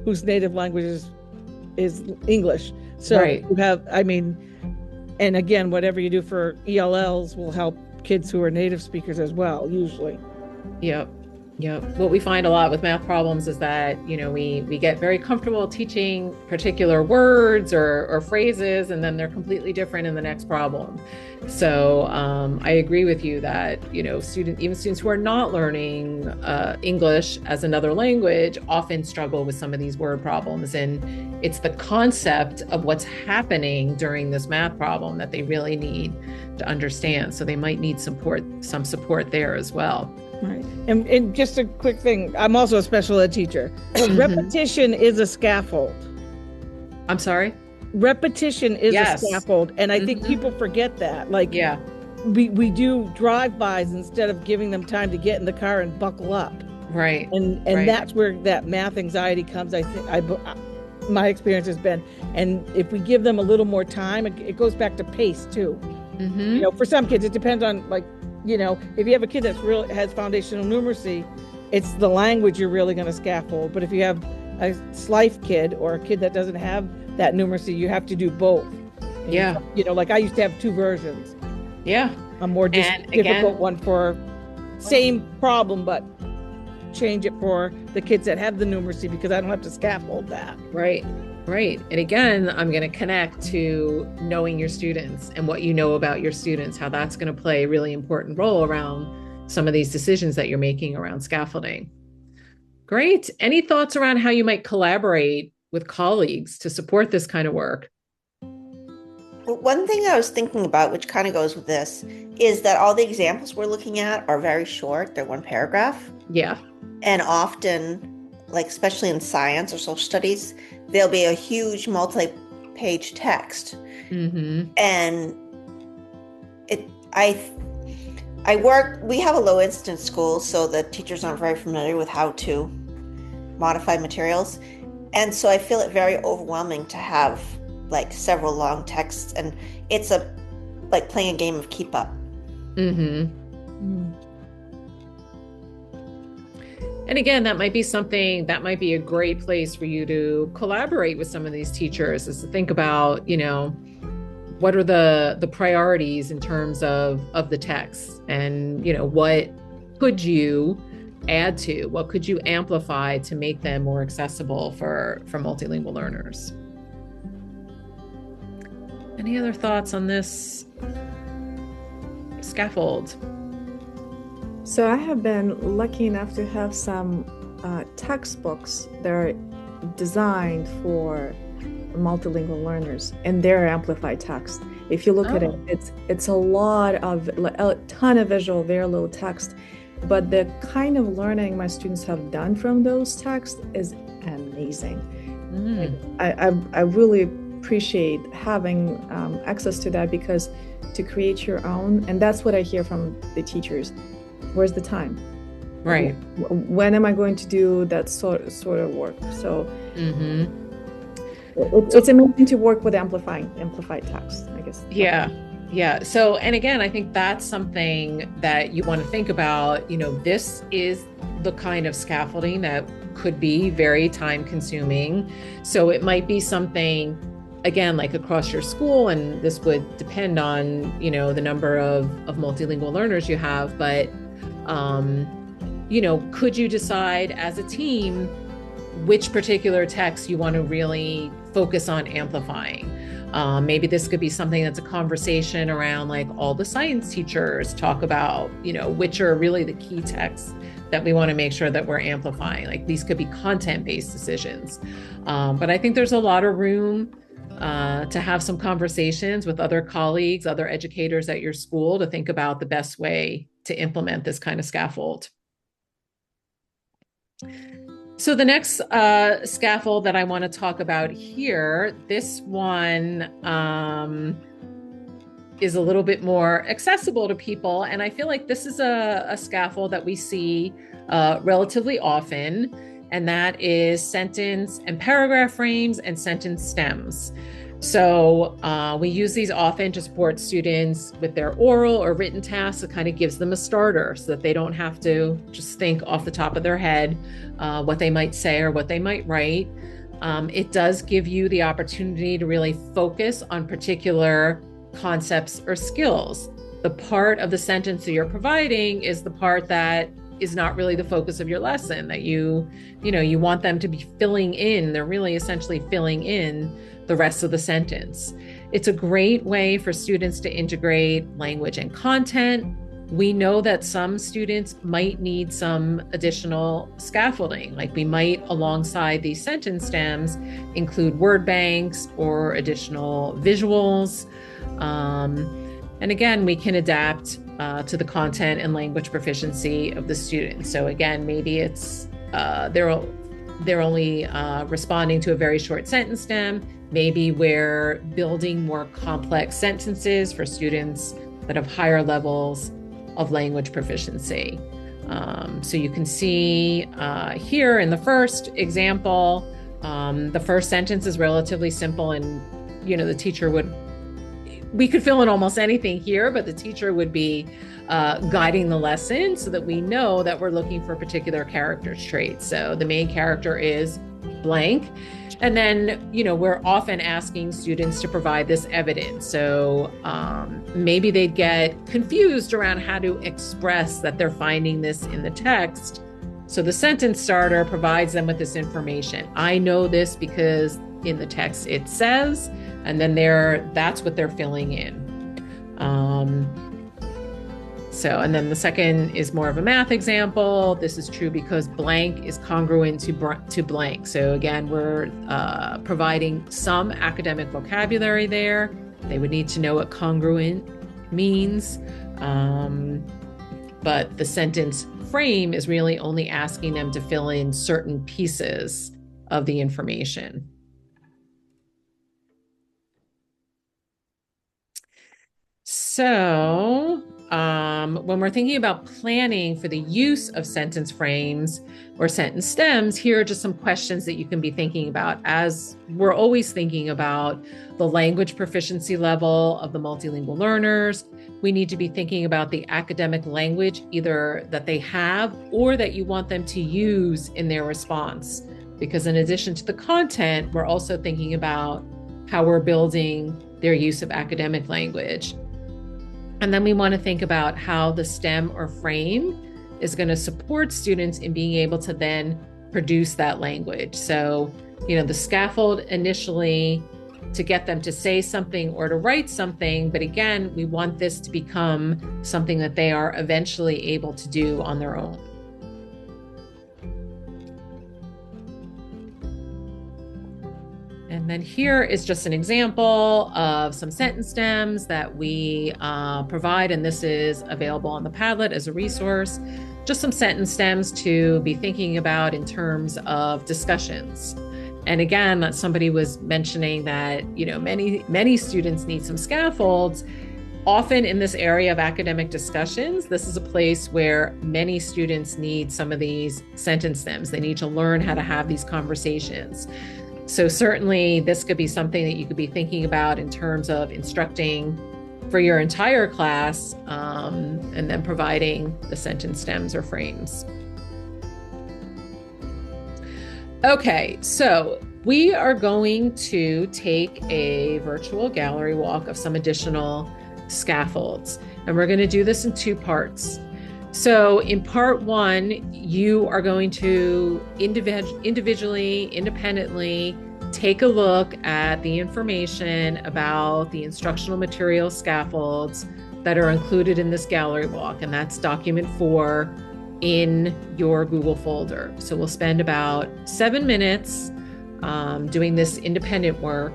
Speaker 12: whose native language is English. So you have, and again, whatever you do for ELLs will help kids who are native speakers as well, usually.
Speaker 1: Yep. What we find a lot with math problems is that, we get very comfortable teaching particular words or phrases, and then they're completely different in the next problem. So I agree with you that, even students who are not learning English as another language often struggle with some of these word problems. And it's the concept of what's happening during this math problem that they really need to understand. So they might need some support there as well.
Speaker 12: Right. And just a quick thing, I'm also a special ed teacher. Repetition is a scaffold.
Speaker 1: I'm sorry?
Speaker 12: Repetition is a scaffold. And I think people forget that. Like, we do drive-bys instead of giving them time to get in the car and buckle up.
Speaker 1: Right.
Speaker 12: And that's where that math anxiety comes. I think my experience has been. And if we give them a little more time, it goes back to pace too. For some kids, it depends on if you have a kid that has foundational numeracy, it's the language you're really going to scaffold. But if you have a SLIFE kid or a kid that doesn't have that numeracy, you have to do both. And like I used to have 2 versions. Yeah. A more difficult one for same problem, but change it for the kids that have the numeracy, because I don't have to scaffold that.
Speaker 1: Right. And again, I'm going to connect to knowing your students and what you know about your students, how that's going to play a really important role around some of these decisions that you're making around scaffolding. Great. Any thoughts around how you might collaborate with colleagues to support this kind of work?
Speaker 13: Well, one thing I was thinking about, which kind of goes with this, is that all the examples we're looking at are very short. They're 1 paragraph.
Speaker 1: Yeah. And
Speaker 13: often, like especially in science or social studies, there'll be a huge multi-page text. And we have a low incidence school, so the teachers aren't very familiar with how to modify materials. And so I feel it very overwhelming to have like several long texts, and it's like playing a game of keep up.
Speaker 1: And again, that might be a great place for you to collaborate with some of these teachers, is to think about, what are the priorities in terms of the text, and, what could you add to, what could you amplify to make them more accessible for multilingual learners? Any other thoughts on this scaffold?
Speaker 9: So I have been lucky enough to have some textbooks that are designed for multilingual learners, and they're amplified text. If you look at it, it's a ton of visual, very little text, but the kind of learning my students have done from those texts is amazing. I really appreciate having access to that, because to create your own, and that's what I hear from the teachers. Where's the time?
Speaker 1: Right.
Speaker 9: When am I going to do that sort of work? So it's amazing to work with amplified text, I guess.
Speaker 1: Yeah. So, and again, I think that's something that you want to think about. This is the kind of scaffolding that could be very time consuming. So it might be something, again, like across your school, and this would depend on, the number of multilingual learners you have, but could you decide as a team which particular text you want to really focus on amplifying. Maybe this could be something that's a conversation around like all the science teachers talk about, which are really the key texts that we want to make sure that we're amplifying. Like these could be content-based decisions. But I think there's a lot of room to have some conversations with other colleagues, other educators at your school to think about the best way to implement this kind of scaffold. So the next scaffold that I want to talk about here, this one is a little bit more accessible to people. And I feel like this is a scaffold that we see relatively often, and that is sentence and paragraph frames and sentence stems. So we use these often to support students with their oral or written tasks. It kind of gives them a starter so that they don't have to just think off the top of their head what they might say or what they might write. It does give you the opportunity to really focus on particular concepts or skills. The part of the sentence that you're providing is the part that is not really the focus of your lesson, that you want them to be filling in. They're really essentially filling in the rest of the sentence. It's a great way for students to integrate language and content. We know that some students might need some additional scaffolding, like we might, alongside these sentence stems, include word banks or additional visuals. And again, we can adapt to the content and language proficiency of the student. So again, maybe it's they're only responding to a very short sentence stem. Maybe we're building more complex sentences for students that have higher levels of language proficiency. So you can see here in the first example, the first sentence is relatively simple, and the teacher we could fill in almost anything here, but the teacher would be guiding the lesson so that we know that we're looking for particular character traits. So the main character is blank. And then, we're often asking students to provide this evidence. So maybe they'd get confused around how to express that they're finding this in the text. So the sentence starter provides them with this information. I know this because in the text it says, and then that's what they're filling in. And then the second is more of a math example. This is true because blank is congruent to blank. So again, we're providing some academic vocabulary there. They would need to know what congruent means. But the sentence frame is really only asking them to fill in certain pieces of the information. So when we're thinking about planning for the use of sentence frames or sentence stems, here are just some questions that you can be thinking about, as we're always thinking about the language proficiency level of the multilingual learners. We need to be thinking about the academic language either that they have or that you want them to use in their response. Because in addition to the content, we're also thinking about how we're building their use of academic language. And then we want to think about how the stem or frame is going to support students in being able to then produce that language. So, the scaffold initially to get them to say something or to write something, but again, we want this to become something that they are eventually able to do on their own. And then here is just an example of some sentence stems that we provide, and this is available on the Padlet as a resource. Just some sentence stems to be thinking about in terms of discussions. And again, somebody was mentioning that, many students need some scaffolds. Often in this area of academic discussions, this is a place where many students need some of these sentence stems. They need to learn how to have these conversations. So certainly this could be something that you could be thinking about in terms of instructing for your entire class, and then providing the sentence stems or frames. Okay, so we are going to take a virtual gallery walk of some additional scaffolds, and we're going to do this in two parts. So in part one, you are going to individually, independently take a look at the information about the instructional material scaffolds that are included in this gallery walk, and that's document 4 in your Google folder. So we'll spend about 7 minutes doing this independent work.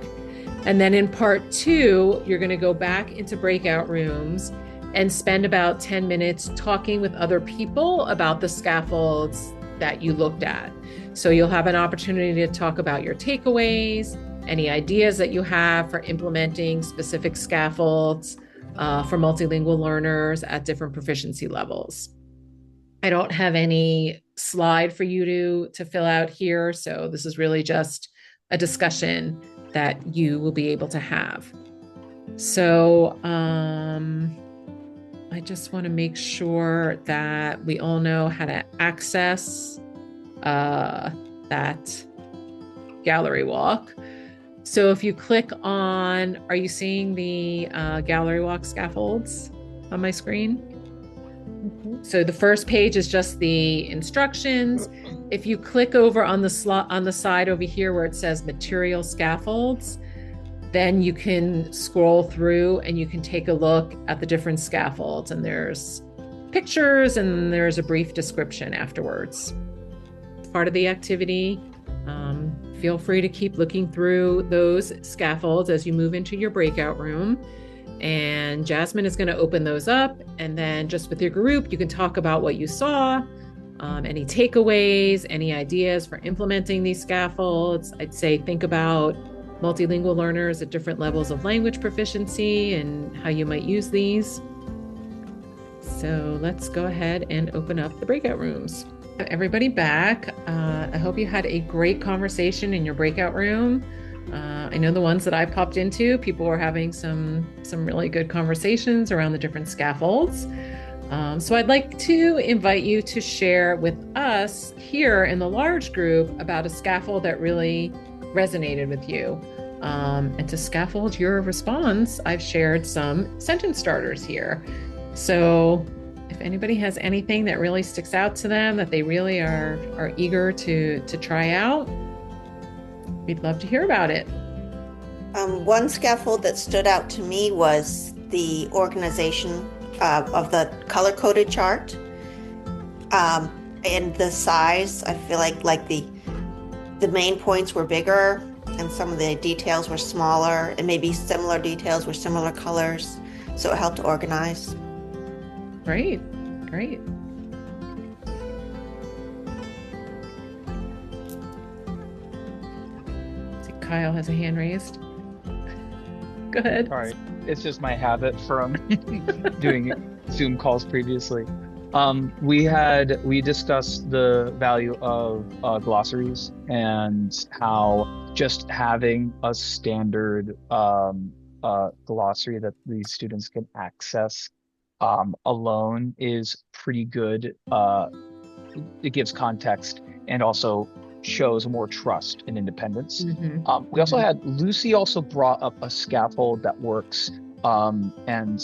Speaker 1: And then in part 2, you're going to go back into breakout rooms and spend about 10 minutes talking with other people about the scaffolds that you looked at. So you'll have an opportunity to talk about your takeaways, any ideas that you have for implementing specific scaffolds for multilingual learners at different proficiency levels. I don't have any slide for you to fill out here, so this is really just a discussion that you will be able to have. So I just want to make sure that we all know how to access that gallery walk. So if you click on, are you seeing the gallery walk scaffolds on my screen? Mm-hmm. So the first page is just the instructions. If you click over on the side over here where it says material scaffolds, then you can scroll through and you can take a look at the different scaffolds, and there's pictures and there's a brief description afterwards. Part of the activity. Feel free to keep looking through those scaffolds as you move into your breakout room. And Jasmine is going to open those up, and then just with your group, you can talk about what you saw, any takeaways, any ideas for implementing these scaffolds. I'd say think about multilingual learners at different levels of language proficiency and how you might use these. So let's go ahead and open up the breakout rooms. Everybody back. I hope you had a great conversation in your breakout room. I know the ones that I popped into, people were having some really good conversations around the different scaffolds. So I'd like to invite you to share with us here in the large group about a scaffold that really resonated with you. And to scaffold your response, I've shared some sentence starters here. So if anybody has anything that really sticks out to them, that they really are eager to try out, we'd love to hear about it.
Speaker 13: One scaffold that stood out to me was the organization of the color-coded chart. And the size, I feel like the main points were bigger and some of the details were smaller, and maybe similar details were similar colors. So it helped organize.
Speaker 1: Great. See, Kyle has a hand raised. Go ahead.
Speaker 8: All right. It's just my habit from doing Zoom calls previously. We discussed the value of glossaries and how just having a standard glossary that these students can access alone is pretty good. It gives context and also shows more trust and independence. Mm-hmm. We also had Lucy also brought up a scaffold that works, and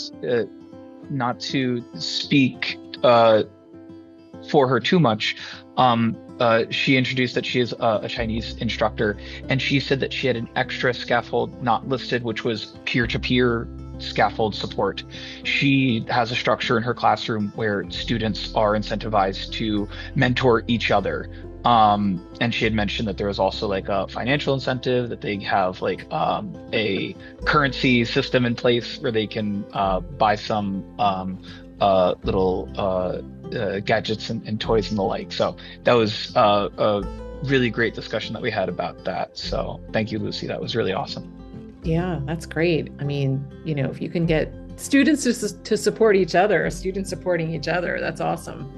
Speaker 8: not to speak for her too much, she introduced that she is a Chinese instructor, and she said that she had an extra scaffold not listed, which was peer-to-peer scaffold support. She has a structure in her classroom where students are incentivized to mentor each other. And she had mentioned that there was also like a financial incentive, that they have like a currency system in place where they can buy some little gadgets and toys and the like. So that was a really great discussion that we had about that. So thank you, Lucy. That was really awesome.
Speaker 1: Yeah, that's great. I mean, if you can get students to support each other, students supporting each other, that's awesome.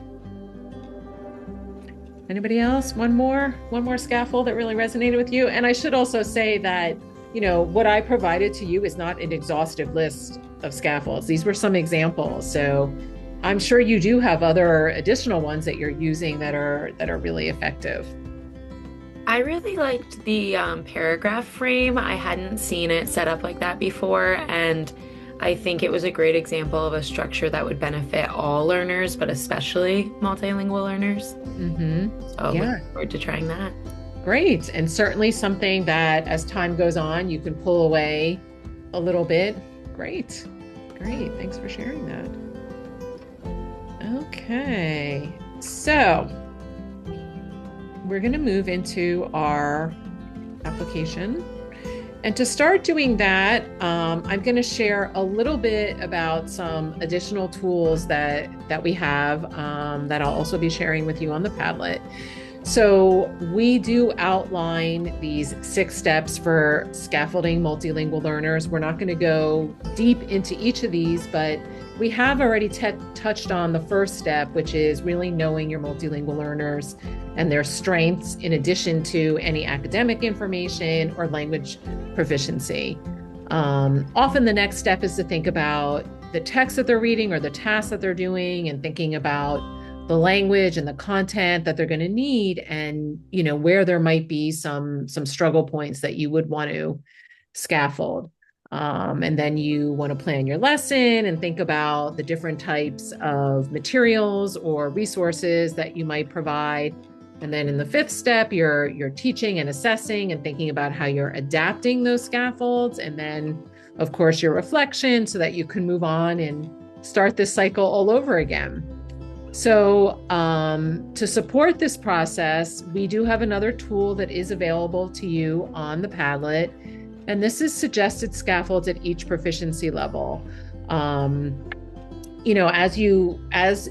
Speaker 1: Anybody else? One more scaffold that really resonated with you? And I should also say that, what I provided to you is not an exhaustive list of scaffolds. These were some examples. So I'm sure you do have other additional ones that you're using that are really effective.
Speaker 14: I really liked the paragraph frame. I hadn't seen it set up like that before, and I think it was a great example of a structure that would benefit all learners, but especially multilingual learners. Mm-hmm. So I'm looking forward to trying that.
Speaker 1: Great. And certainly something that as time goes on, you can pull away a little bit. Great. Great. Thanks for sharing that. Okay. So we're going to move into our application. And to start doing that, I'm going to share a little bit about some additional tools that we have that I'll also be sharing with you on the Padlet. So we do outline these 6 steps for scaffolding multilingual learners. We're not going to go deep into each of these, but we have already touched on the first step, which is really knowing your multilingual learners and their strengths in addition to any academic information or language proficiency. Often the next step is to think about the text that they're reading or the tasks that they're doing and thinking about the language and the content that they're going to need, and where there might be some struggle points that you would want to scaffold. And then you want to plan your lesson and think about the different types of materials or resources that you might provide. And then in the 5th step, you're teaching and assessing and thinking about how you're adapting those scaffolds. And then, of course, your reflection so that you can move on and start this cycle all over again. So to support this process, we do have another tool that is available to you on the Padlet, and this is suggested scaffolds at each proficiency level. As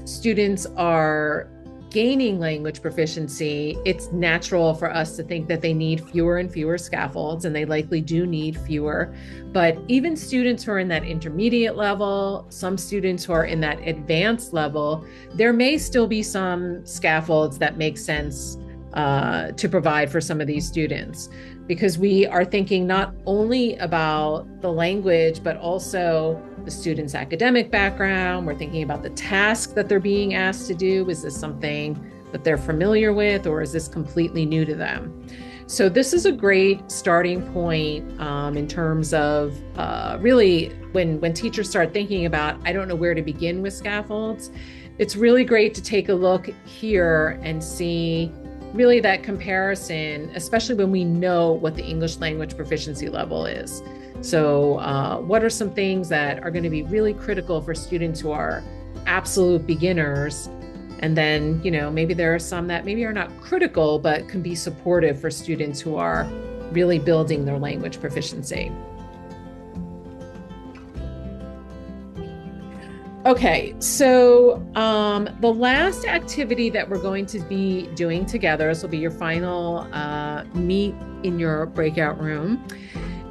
Speaker 1: students are gaining language proficiency, it's natural for us to think that they need fewer and fewer scaffolds, and they likely do need fewer. But even students who are in that intermediate level, some students who are in that advanced level, there may still be some scaffolds that make sense to provide for some of these students, because we are thinking not only about the language, but also the student's academic background. We're thinking about the task that they're being asked to do. Is this something that they're familiar with, or is this completely new to them? So this is a great starting point in terms of really when teachers start thinking about, I don't know where to begin with scaffolds. It's really great to take a look here and see really that comparison, especially when we know what the English language proficiency level is. So what are some things that are going to be really critical for students who are absolute beginners? And then, maybe there are some that maybe are not critical, but can be supportive for students who are really building their language proficiency. Okay, so the last activity that we're going to be doing together, this will be your final meet in your breakout room,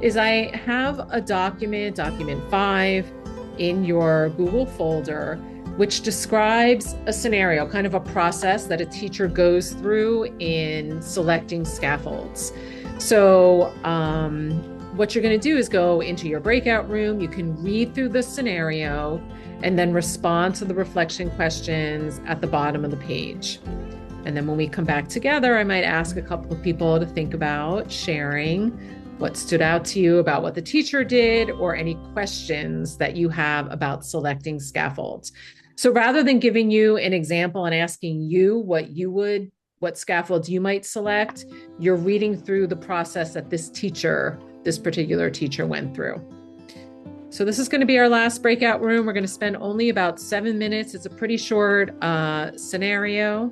Speaker 1: is I have a document 5, in your Google folder, which describes a scenario, kind of a process that a teacher goes through in selecting scaffolds. So what you're going to do is go into your breakout room. You can read through the scenario and then respond to the reflection questions at the bottom of the page. And then when we come back together, I might ask a couple of people to think about sharing what stood out to you about what the teacher did, or any questions that you have about selecting scaffolds. So rather than giving you an example and asking you what scaffolds you might select, you're reading through the process that this particular teacher went through. So this is going to be our last breakout room. We're going to spend only about 7 minutes. It's a pretty short scenario.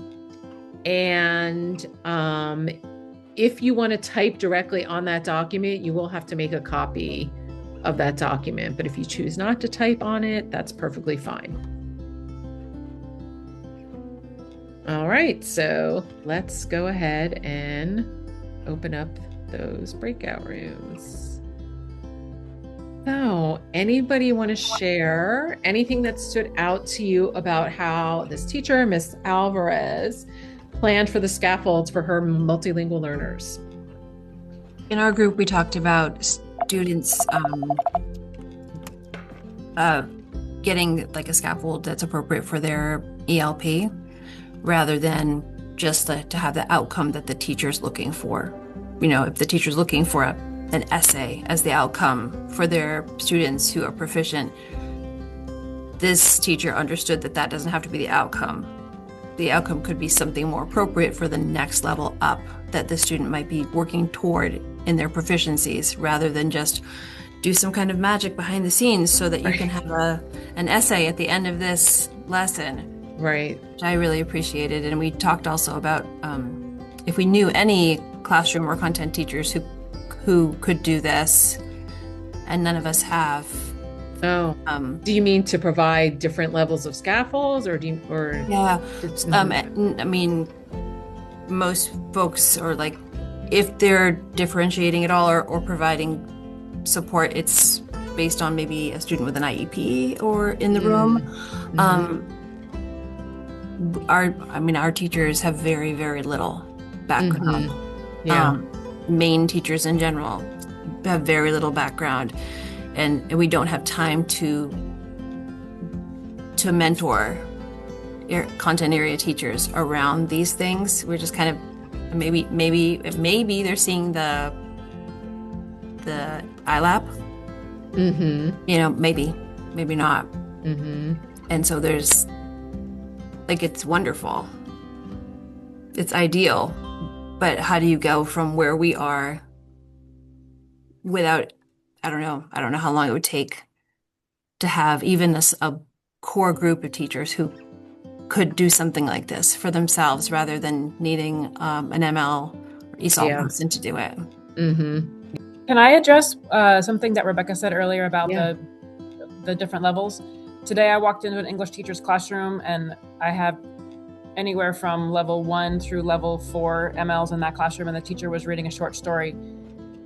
Speaker 1: And if you want to type directly on that document, you will have to make a copy of that document. But if you choose not to type on it, that's perfectly fine. All right, so let's go ahead and open up those breakout rooms. So, anybody want to share anything that stood out to you about how this teacher, Miss Alvarez, planned for the scaffolds for her multilingual learners?
Speaker 15: In our group, we talked about students getting like a scaffold that's appropriate for their ELP, rather than just to have the outcome that the teacher's looking for. If the teacher's looking for an essay as the outcome for their students who are proficient, this teacher understood that doesn't have to be the outcome. the outcome could be something more appropriate for the next level up that the student might be working toward in their proficiencies, rather than just do some kind of magic behind the scenes so that you can have an essay at the end of this lesson.
Speaker 1: Right.
Speaker 15: Which I really appreciated. And we talked also about if we knew any classroom or content teachers who could do this, and none of us have.
Speaker 1: Oh, do you mean to provide different levels of scaffolds, or
Speaker 15: yeah? I mean, most folks are like, if they're differentiating at all or providing support, it's based on maybe a student with an IEP or in the room. Our teachers have very, very little background. Maine teachers in general have very little background, and we don't have time to mentor content area teachers around these things. We're just kind of maybe they're seeing the ILAP. Maybe not. And so there's it's wonderful, it's ideal, but how do you go from where we are without, I don't know how long it would take to have even a core group of teachers who could do something like this for themselves rather than needing an ML or ESOL person to do it.
Speaker 16: Can I address something that Rebecca said earlier about the different levels? Today I walked into an English teacher's classroom, and I have anywhere from level 1 through level 4 MLs in that classroom, and the teacher was reading a short story.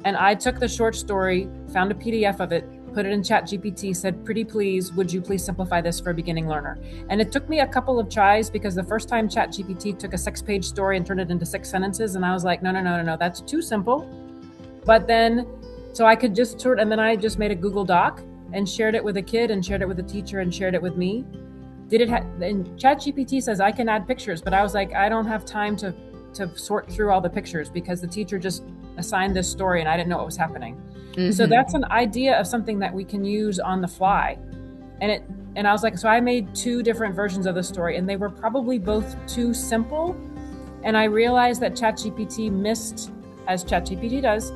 Speaker 16: And I took the short story, found a PDF of it, put it in ChatGPT, said, "Pretty please, would you please simplify this for a beginning learner?" And it took me a couple of tries, because the first time ChatGPT took a 6-page story and turned it into 6 sentences, and I was like, no, that's too simple. But then, so I could just and then I just made a Google Doc and shared it with a kid and shared it with a teacher and shared it with me. And ChatGPT says I can add pictures, but I was like, I don't have time to sort through all the pictures, because the teacher just assigned this story and I didn't know what was happening. So that's an idea of something that we can use on the fly. And I was like, so I made 2 different versions of the story, and they were probably both too simple. And I realized that ChatGPT missed, as ChatGPT does,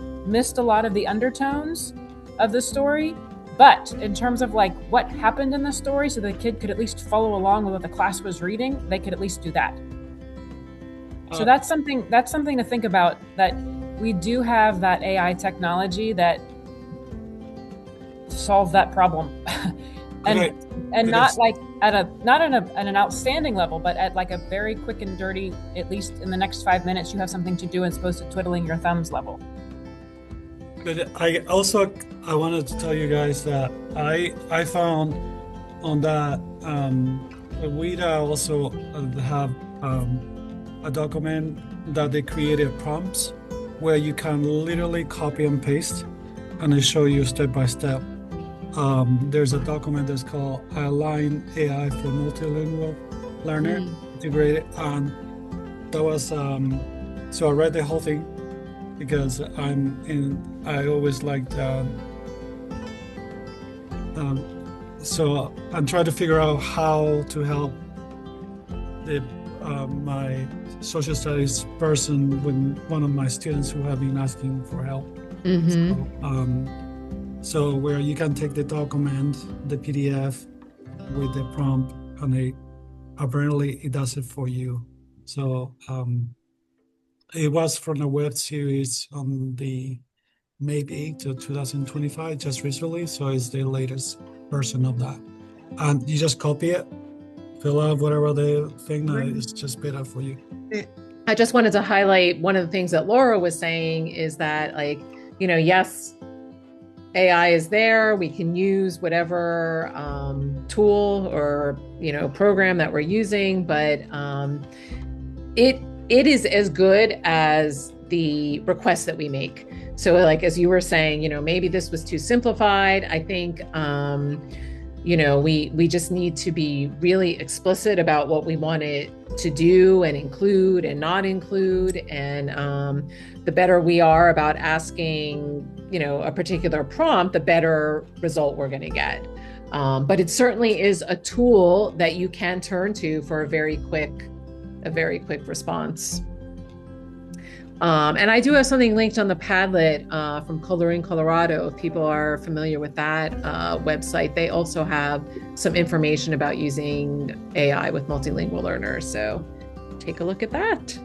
Speaker 16: a lot of the undertones of the story. But in terms of what happened in the story, so the kid could at least follow along with what the class was reading, they could at least do that. So that's something to think about, that we do have that AI technology that solves that problem. and not at an outstanding level, but at a very quick and dirty, at least in the next 5 minutes you have something to do as opposed to twiddling your thumbs level.
Speaker 6: But I wanted to tell you guys that I found on that we also have a document that they created prompts where you can literally copy and paste, and they show you step by step. There's a document that's called Align AI for Multilingual Learner Integrated, and that was so I read the whole thing because I always liked so I'm trying to figure out how to help my social studies person with one of my students who have been asking for help. So where you can take the document, the PDF with the prompt, and apparently it does it for you. So it was from a web series on the May 8th of 2025, just recently. So it's the latest version of that. And you just copy it, fill out whatever the thing is just better for you.
Speaker 1: I just wanted to highlight one of the things that Laura was saying is that, yes, AI is there. We can use whatever tool or, program that we're using, but it is as good as the requests that we make. So as you were saying, maybe this was too simplified. I think, we just need to be really explicit about what we want it to do and include and not include. And the better we are about asking, a particular prompt, the better result we're going to get. But it certainly is a tool that you can turn to for a very quick a very quick response. And I do have something linked on the Padlet from Coloring Colorado. If people are familiar with that website, they also have some information about using AI with multilingual learners. So take a look at that.